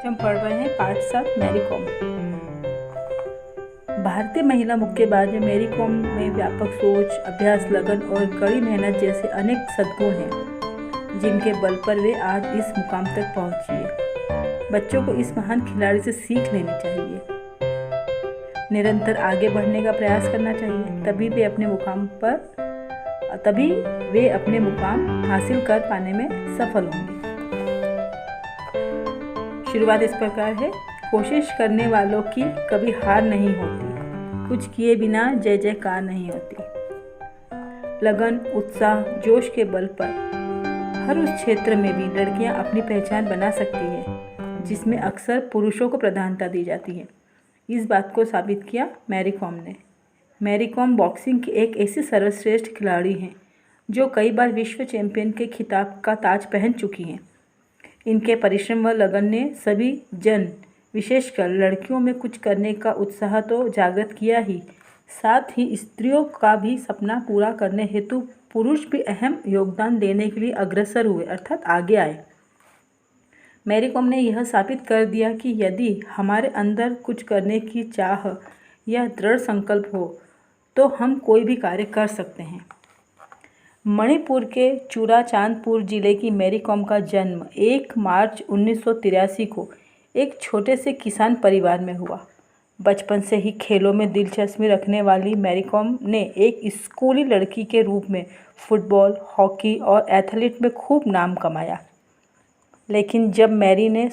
हम पढ़ रहे हैं पाठ 7 मैरी कॉम। भारतीय महिला मुक्केबाज मैरी कॉम में व्यापक सोच, अभ्यास, लगन और कड़ी मेहनत जैसे अनेक सद्गुण हैं जिनके बल पर वे आज इस मुकाम तक पहुंची है। बच्चों को इस महान खिलाड़ी से सीख लेनी चाहिए, निरंतर आगे बढ़ने का प्रयास करना चाहिए, तभी वे अपने मुकाम हासिल कर पाने में सफल होंगे। शुरुआत इस प्रकार है। कोशिश करने वालों की कभी हार नहीं होती, कुछ किए बिना जय जयकार नहीं होती। लगन, उत्साह, जोश के बल पर हर उस क्षेत्र में भी लड़कियां अपनी पहचान बना सकती हैं जिसमें अक्सर पुरुषों को प्रधानता दी जाती है। इस बात को साबित किया मैरी कॉम ने। मैरी कॉम बॉक्सिंग की एक ऐसी सर्वश्रेष्ठ खिलाड़ी हैं जो कई बार विश्व चैंपियन के खिताब का ताज पहन चुकी हैं। इनके परिश्रम व लगन ने सभी जन, विशेषकर लड़कियों में कुछ करने का उत्साह तो जागृत किया ही, साथ ही स्त्रियों का भी सपना पूरा करने हेतु पुरुष भी अहम योगदान देने के लिए अग्रसर हुए, अर्थात आगे आए। मैरी कॉम ने यह साबित कर दिया कि यदि हमारे अंदर कुछ करने की चाह या दृढ़ संकल्प हो तो हम कोई भी कार्य कर सकते हैं। मणिपुर के चुराचांदपुर जिले की मैरी कॉम का जन्म 1 मार्च 1983 को एक छोटे से किसान परिवार में हुआ। बचपन से ही खेलों में दिलचस्पी रखने वाली मैरी कॉम ने एक स्कूली लड़की के रूप में फुटबॉल, हॉकी और एथलीट में खूब नाम कमाया। लेकिन जब मैरी ने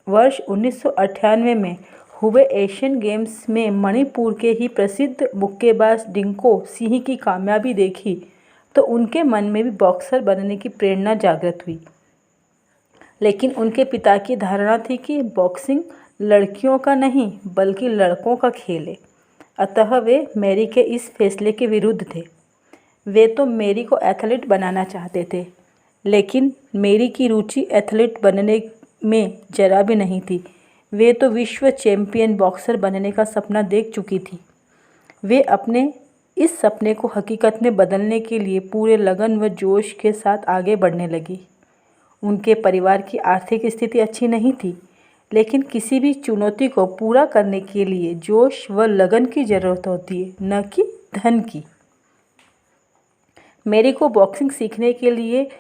वर्ष 1998 में हुए एशियन गेम्स में मणिपुर के ही प्रसिद्ध मुक्केबाज डिंको सिंह की कामयाबी देखी तो उनके मन में भी बॉक्सर बनने की प्रेरणा जागृत हुई। लेकिन उनके पिता की धारणा थी कि बॉक्सिंग लड़कियों का नहीं बल्कि लड़कों का खेल है, अतः वे मैरी के इस फैसले के विरुद्ध थे। वे तो मैरी को एथलीट बनाना चाहते थे, लेकिन मैरी की रुचि एथलीट बनने में जरा भी नहीं थी। वे तो विश्व चैंपियन बॉक्सर बनने का सपना देख चुकी थी। वे अपने इस सपने को हकीकत में बदलने के लिए पूरे लगन व जोश के साथ आगे बढ़ने लगी। उनके परिवार की आर्थिक स्थिति अच्छी नहीं थी, लेकिन किसी भी चुनौती को पूरा करने के लिए जोश व लगन की ज़रूरत होती है, न कि धन की। मैरी को बॉक्सिंग सीखने के लिए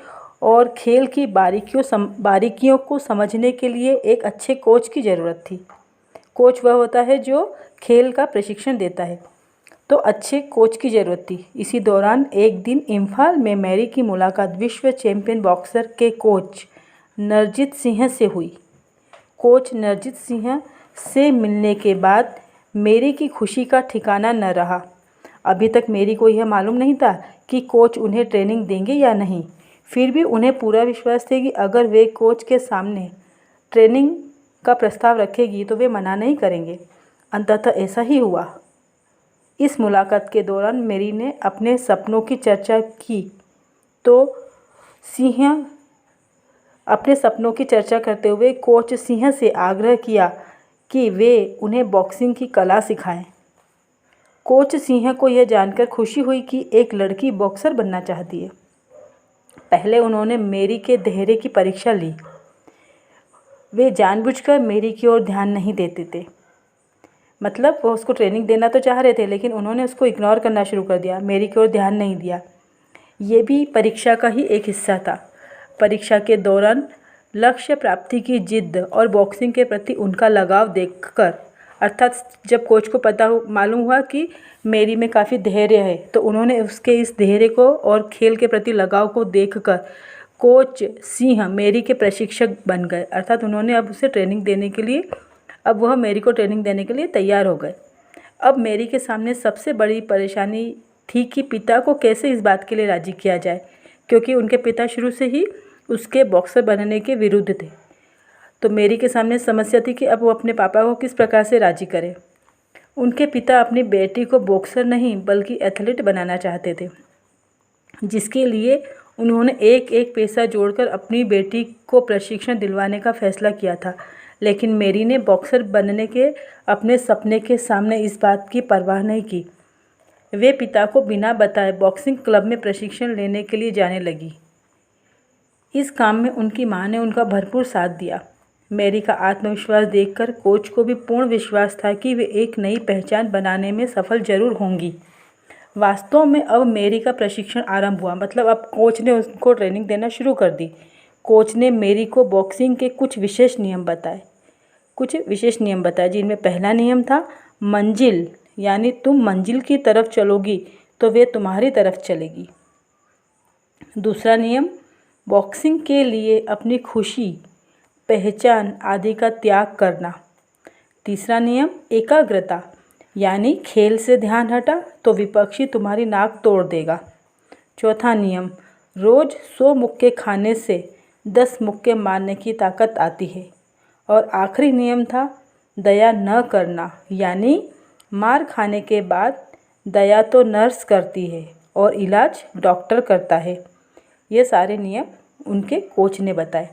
और खेल की बारीकियों को समझने के लिए एक अच्छे कोच की ज़रूरत थी। कोच वह होता है जो खेल का प्रशिक्षण देता है, तो अच्छे कोच की ज़रूरत थी। इसी दौरान एक दिन इम्फाल में मैरी की मुलाकात विश्व चैंपियन बॉक्सर के कोच नरजीत सिंह से हुई। कोच नरजीत सिंह से मिलने के बाद मैरी की खुशी का ठिकाना न रहा। अभी तक मैरी को यह मालूम नहीं था कि कोच उन्हें ट्रेनिंग देंगे या नहीं। फिर भी उन्हें पूरा विश्वास था कि अगर वे कोच के सामने ट्रेनिंग का प्रस्ताव रखेगी तो वे मना नहीं करेंगे। अंततः ऐसा ही हुआ। इस मुलाकात के दौरान मैरी ने अपने सपनों की चर्चा की तो अपने सपनों की चर्चा करते हुए कोच सिंह से आग्रह किया कि वे उन्हें बॉक्सिंग की कला सिखाएं। कोच सिंह को यह जानकर खुशी हुई कि एक लड़की बॉक्सर बनना चाहती है। पहले उन्होंने मैरी के धैर्य की परीक्षा ली। वे जानबूझकर मैरी की ओर ध्यान नहीं देते थे, मतलब वो उसको ट्रेनिंग देना तो चाह रहे थे, लेकिन उन्होंने उसको इग्नोर करना शुरू कर दिया, मैरी की ओर ध्यान नहीं दिया। ये भी परीक्षा का ही एक हिस्सा था। परीक्षा के दौरान लक्ष्य प्राप्ति की जिद्द और बॉक्सिंग के प्रति उनका लगाव देखकर, अर्थात जब कोच को मालूम हुआ कि मैरी में काफ़ी धैर्य है, तो उन्होंने उसके इस धैर्य को और खेल के प्रति लगाव को देखकर कोच सिंह मैरी के प्रशिक्षक बन गए, अर्थात उन्होंने अब उसे ट्रेनिंग देने के लिए वह मैरी को ट्रेनिंग देने के लिए तैयार हो गए। अब मैरी के सामने सबसे बड़ी परेशानी थी कि पिता को कैसे इस बात के लिए राज़ी किया जाए, क्योंकि उनके पिता शुरू से ही उसके बॉक्सर बनने के विरुद्ध थे। तो मैरी के सामने समस्या थी कि अब वो अपने पापा को किस प्रकार से राज़ी करे। उनके पिता अपनी बेटी को बॉक्सर नहीं बल्कि एथलीट बनाना चाहते थे, जिसके लिए उन्होंने एक एक पैसा जोड़कर अपनी बेटी को प्रशिक्षण दिलवाने का फैसला किया था। लेकिन मैरी ने बॉक्सर बनने के अपने सपने के सामने इस बात की परवाह नहीं की। वे पिता को बिना बताए बॉक्सिंग क्लब में प्रशिक्षण लेने के लिए जाने लगी। इस काम में उनकी मां ने उनका भरपूर साथ दिया। मैरी का आत्मविश्वास देखकर कोच को भी पूर्ण विश्वास था कि वे एक नई पहचान बनाने में सफल जरूर होंगी। वास्तव में अब मैरी का प्रशिक्षण आरंभ हुआ, मतलब अब कोच ने उसको ट्रेनिंग देना शुरू कर दी। कोच ने मैरी को बॉक्सिंग के कुछ विशेष नियम बताए जिनमें पहला नियम था मंजिल, यानी तुम मंजिल की तरफ चलोगी तो वे तुम्हारी तरफ चलेगी। दूसरा नियम बॉक्सिंग के लिए अपनी खुशी, पहचान आदि का त्याग करना। तीसरा नियम एकाग्रता, यानी खेल से ध्यान हटा तो विपक्षी तुम्हारी नाक तोड़ देगा। चौथा नियम रोज 100 मुक्के खाने से 10 मुक्के मारने की ताकत आती है। और आखिरी नियम था दया न करना, यानी मार खाने के बाद दया तो नर्स करती है और इलाज डॉक्टर करता है। ये सारे नियम उनके कोच ने बताए।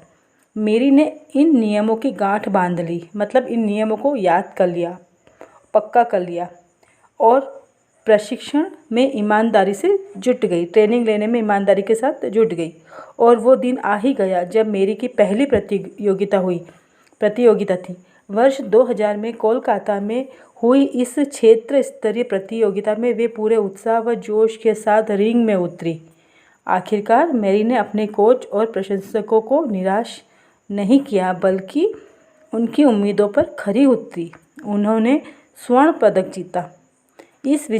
मैरी ने इन नियमों की गांठ बांध ली, मतलब इन नियमों को याद कर लिया, पक्का कर लिया और प्रशिक्षण में ईमानदारी से जुट गई, ट्रेनिंग लेने में ईमानदारी के साथ जुट गई। और वो दिन आ ही गया जब मैरी की पहली प्रतियोगिता थी। वर्ष 2000 में कोलकाता में हुई इस क्षेत्र स्तरीय प्रतियोगिता में वे पूरे उत्साह व जोश के साथ रिंग में उतरी। आखिरकार मैरी ने अपने कोच और प्रशंसकों को निराश नहीं किया, बल्कि उनकी उम्मीदों पर खरी उतरी। उन्होंने स्वर्ण पदक जीता। इस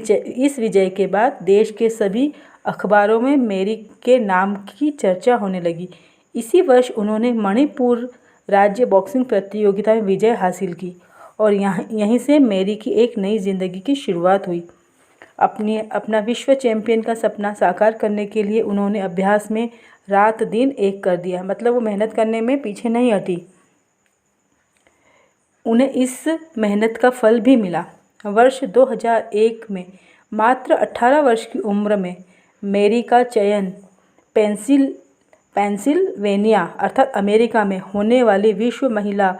विजय के बाद देश के सभी अखबारों में मैरी के नाम की चर्चा होने लगी। इसी वर्ष उन्होंने मणिपुर राज्य बॉक्सिंग प्रतियोगिता में विजय हासिल की और यहीं से मैरी की एक नई जिंदगी की शुरुआत हुई। अपना विश्व चैंपियन का सपना साकार करने के लिए उन्होंने अभ्यास में रात दिन एक कर दिया, मतलब वो मेहनत करने में पीछे नहीं हटी। उन्हें इस मेहनत का फल भी मिला। वर्ष 2001 में मात्र 18 वर्ष की उम्र में मैरी का चयन पेंसिल्वेनिया अर्थात अमेरिका में होने वाली विश्व महिला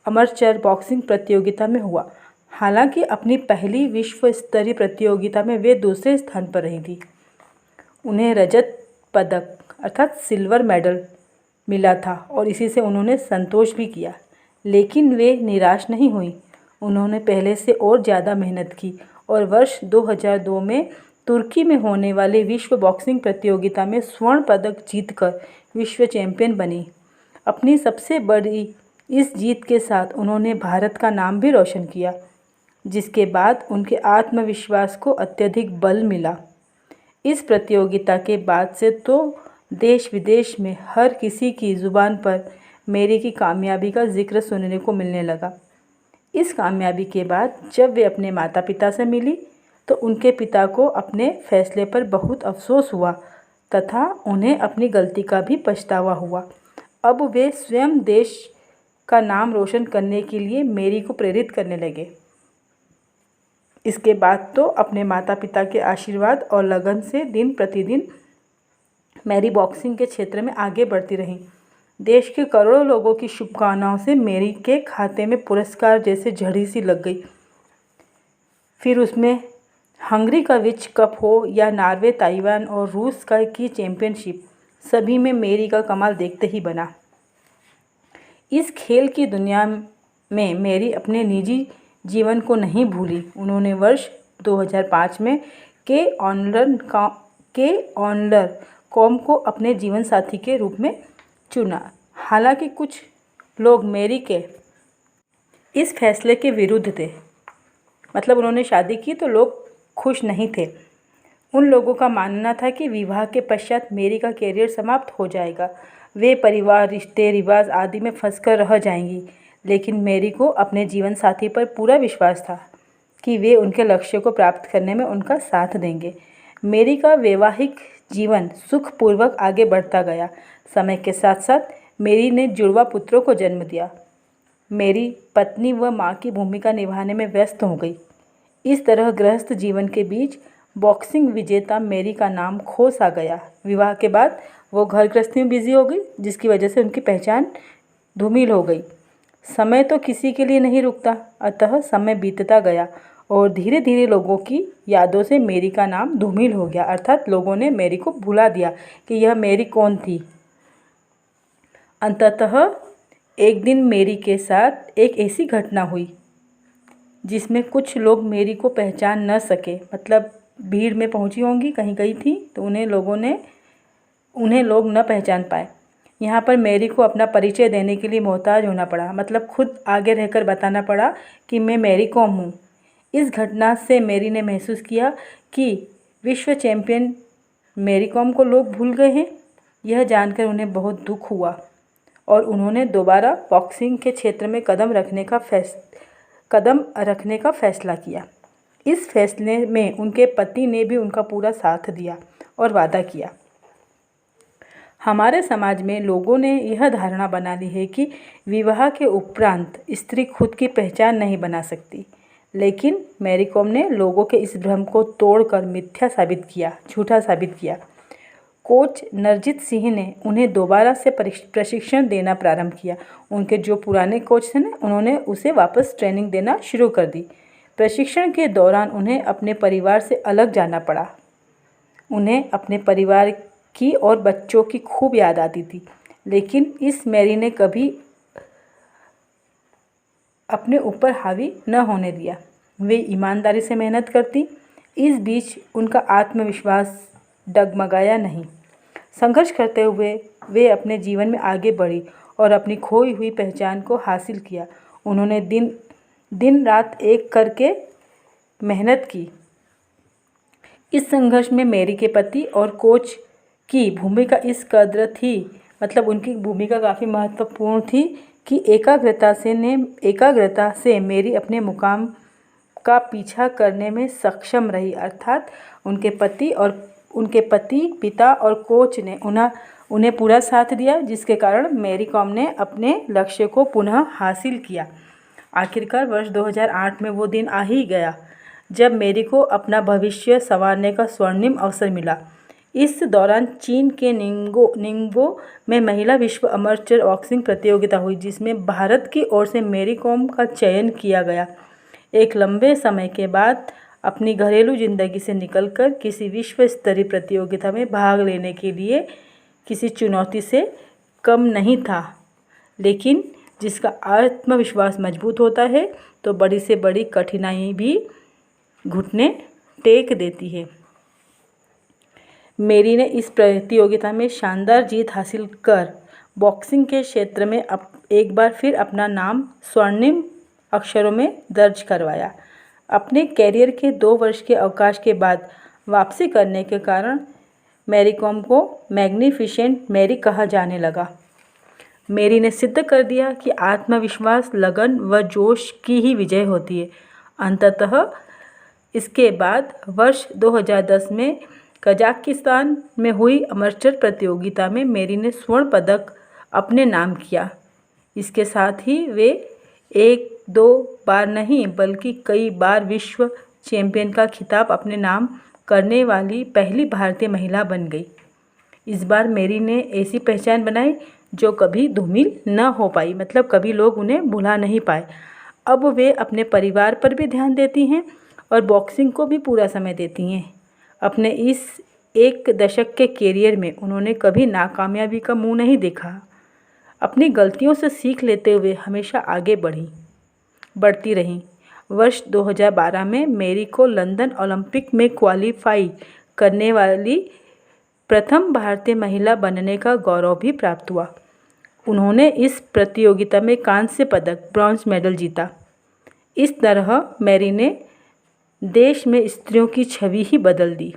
अमरचर बॉक्सिंग प्रतियोगिता में हुआ। हालांकि अपनी पहली विश्व स्तरीय प्रतियोगिता में वे दूसरे स्थान पर रही थी। उन्हें रजत पदक अर्थात सिल्वर मेडल मिला था और इसी से उन्होंने संतोष भी किया, लेकिन वे निराश नहीं हुई। उन्होंने पहले से और ज़्यादा मेहनत की और वर्ष 2002 में तुर्की में होने वाली विश्व बॉक्सिंग प्रतियोगिता में स्वर्ण पदक जीतकर विश्व चैंपियन बनी। अपनी सबसे बड़ी इस जीत के साथ उन्होंने भारत का नाम भी रोशन किया, जिसके बाद उनके आत्मविश्वास को अत्यधिक बल मिला। इस प्रतियोगिता के बाद से तो देश विदेश में हर किसी की ज़ुबान पर मैरी की कामयाबी का जिक्र सुनने को मिलने लगा। इस कामयाबी के बाद जब वे अपने माता पिता से मिली तो उनके पिता को अपने फैसले पर बहुत अफसोस हुआ तथा उन्हें अपनी गलती का भी पछतावा हुआ। अब वे स्वयं देश का नाम रोशन करने के लिए मैरी को प्रेरित करने लगे। इसके बाद तो अपने माता पिता के आशीर्वाद और लगन से दिन प्रतिदिन मैरी बॉक्सिंग के क्षेत्र में आगे बढ़ती रही। देश के करोड़ों लोगों की शुभकामनाओं से मैरी के खाते में पुरस्कार जैसे झड़ी सी लग गई। फिर उसमें हंगरी का विश्व कप हो या नॉर्वे, ताइवान और रूस की चैंपियनशिप, सभी में मैरी का कमाल देखते ही बना। इस खेल की दुनिया में मैरी अपने निजी जीवन को नहीं भूली। उन्होंने वर्ष 2005 में के ऑनलर कॉम को अपने जीवन साथी के रूप में चुना। हालांकि कुछ लोग मैरी के इस फैसले के विरुद्ध थे, मतलब उन्होंने शादी की तो लोग खुश नहीं थे। उन लोगों का मानना था कि विवाह के पश्चात मैरी का कैरियर समाप्त हो जाएगा, वे परिवार, रिश्ते, रिवाज आदि में फंसकर रह जाएंगी। लेकिन मैरी को अपने जीवन साथी पर पूरा विश्वास था कि वे उनके लक्ष्य को प्राप्त करने में उनका साथ देंगे। मैरी का वैवाहिक जीवन सुखपूर्वक आगे बढ़ता गया। समय के साथ साथ मैरी ने जुड़वा पुत्रों को जन्म दिया। मैरी पत्नी व माँ की भूमिका निभाने में व्यस्त हो गई। इस तरह गृहस्थ जीवन के बीच बॉक्सिंग विजेता मैरी का नाम खो सा गया। विवाह के बाद वो घर गृहस्थी में बिजी हो गई, जिसकी वजह से उनकी पहचान धूमिल हो गई। समय तो किसी के लिए नहीं रुकता, अतः समय बीतता गया और धीरे धीरे लोगों की यादों से मैरी का नाम धूमिल हो गया, अर्थात लोगों ने मैरी को भुला दिया कि यह मैरी कौन थी। अंततः एक दिन मेरी के साथ एक ऐसी घटना हुई जिसमें कुछ लोग मेरी को पहचान न सके, मतलब भीड़ में पहुंची होंगी, कहीं गई थी तो उन्हें लोग न पहचान पाए। यहाँ पर मेरी को अपना परिचय देने के लिए मोहताज होना पड़ा, मतलब खुद आगे रहकर बताना पड़ा कि मैं मैरी कॉम हूँ। इस घटना से मेरी ने महसूस किया कि विश्व चैंपियन मैरी कॉम को लोग भूल गए हैं। यह जानकर उन्हें बहुत दुख हुआ और उन्होंने दोबारा बॉक्सिंग के क्षेत्र में कदम रखने का फैसला किया। इस फैसले में उनके पति ने भी उनका पूरा साथ दिया और वादा किया। हमारे समाज में लोगों ने यह धारणा बना ली है कि विवाह के उपरांत स्त्री खुद की पहचान नहीं बना सकती, लेकिन मैरी कॉम ने लोगों के इस भ्रम को तोड़कर झूठा साबित किया। कोच नरजीत सिंह ने उन्हें दोबारा से प्रशिक्षण देना प्रारंभ किया। उनके जो पुराने कोच थे ना, उन्होंने उसे वापस ट्रेनिंग देना शुरू कर दी। प्रशिक्षण के दौरान उन्हें अपने परिवार से अलग जाना पड़ा। उन्हें अपने परिवार की और बच्चों की खूब याद आती थी, लेकिन इस मैरी ने कभी अपने ऊपर हावी न होने दिया। वे ईमानदारी से मेहनत करती। इस बीच उनका आत्मविश्वास डगमगाया नहीं। संघर्ष करते हुए वे अपने जीवन में आगे बढ़ी और अपनी खोई हुई पहचान को हासिल किया। उन्होंने दिन रात एक करके मेहनत की। इस संघर्ष में मेरी के पति और कोच की भूमिका इस कदर थी, मतलब उनकी भूमिका काफ़ी महत्वपूर्ण थी कि एकाग्रता से मेरी अपने मुकाम का पीछा करने में सक्षम रही। अर्थात उनके पति, पिता और कोच ने उन्हें पूरा साथ दिया, जिसके कारण मैरी कॉम ने अपने लक्ष्य को पुनः हासिल किया। आखिरकार वर्ष 2008 में वो दिन आ ही गया जब मैरी को अपना भविष्य संवारने का स्वर्णिम अवसर मिला। इस दौरान चीन के निंगबो में महिला विश्व अमरचर बॉक्सिंग प्रतियोगिता हुई, जिसमें भारत की ओर से मैरी कॉम का चयन किया गया। एक लंबे समय के बाद अपनी घरेलू जिंदगी से निकलकर किसी विश्व स्तरीय प्रतियोगिता में भाग लेने के लिए किसी चुनौती से कम नहीं था, लेकिन जिसका आत्मविश्वास मजबूत होता है तो बड़ी से बड़ी कठिनाई भी घुटने टेक देती है। मैरी ने इस प्रतियोगिता में शानदार जीत हासिल कर बॉक्सिंग के क्षेत्र में एक बार फिर अपना नाम स्वर्णिम अक्षरों में दर्ज करवाया। अपने कैरियर के 2 वर्ष के अवकाश के बाद वापसी करने के कारण मैरी कॉम को मैग्निफिसेंट मैरी कहा जाने लगा। मैरी ने सिद्ध कर दिया कि आत्मविश्वास, लगन व जोश की ही विजय होती है। अंततः इसके बाद वर्ष 2010 में कजाकिस्तान में हुई अमरचर प्रतियोगिता में मैरी ने स्वर्ण पदक अपने नाम किया। इसके साथ ही वे 1-2 बार नहीं बल्कि कई बार विश्व चैंपियन का खिताब अपने नाम करने वाली पहली भारतीय महिला बन गई। इस बार मैरी ने ऐसी पहचान बनाई जो कभी धूमिल न हो पाई, मतलब कभी लोग उन्हें भुला नहीं पाए। अब वे अपने परिवार पर भी ध्यान देती हैं और बॉक्सिंग को भी पूरा समय देती हैं। अपने इस 1 दशक के कैरियर में उन्होंने कभी नाकामयाबी का मुंह नहीं देखा। अपनी गलतियों से सीख लेते हुए हमेशा आगे बढ़ती रहीं। वर्ष 2012 में मैरी को लंदन ओलंपिक में क्वालीफाई करने वाली प्रथम भारतीय महिला बनने का गौरव भी प्राप्त हुआ। उन्होंने इस प्रतियोगिता में कांस्य पदक, ब्रॉन्ज मेडल जीता। इस तरह मैरी ने देश में स्त्रियों की छवि ही बदल दी।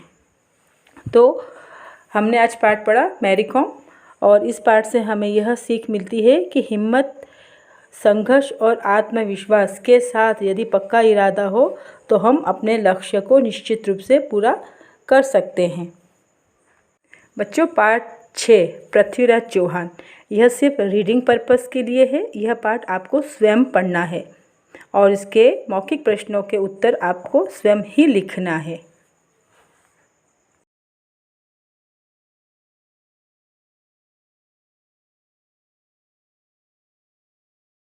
तो हमने आज पाठ पढ़ा मैरी कॉम, और इस पाठ से हमें यह सीख मिलती है कि हिम्मत, संघर्ष और आत्मविश्वास के साथ यदि पक्का इरादा हो तो हम अपने लक्ष्य को निश्चित रूप से पूरा कर सकते हैं। बच्चों, पाठ 6 पृथ्वीराज चौहान, यह सिर्फ रीडिंग पर्पस के लिए है। यह पाठ आपको स्वयं पढ़ना है और इसके मौखिक प्रश्नों के उत्तर आपको स्वयं ही लिखना है।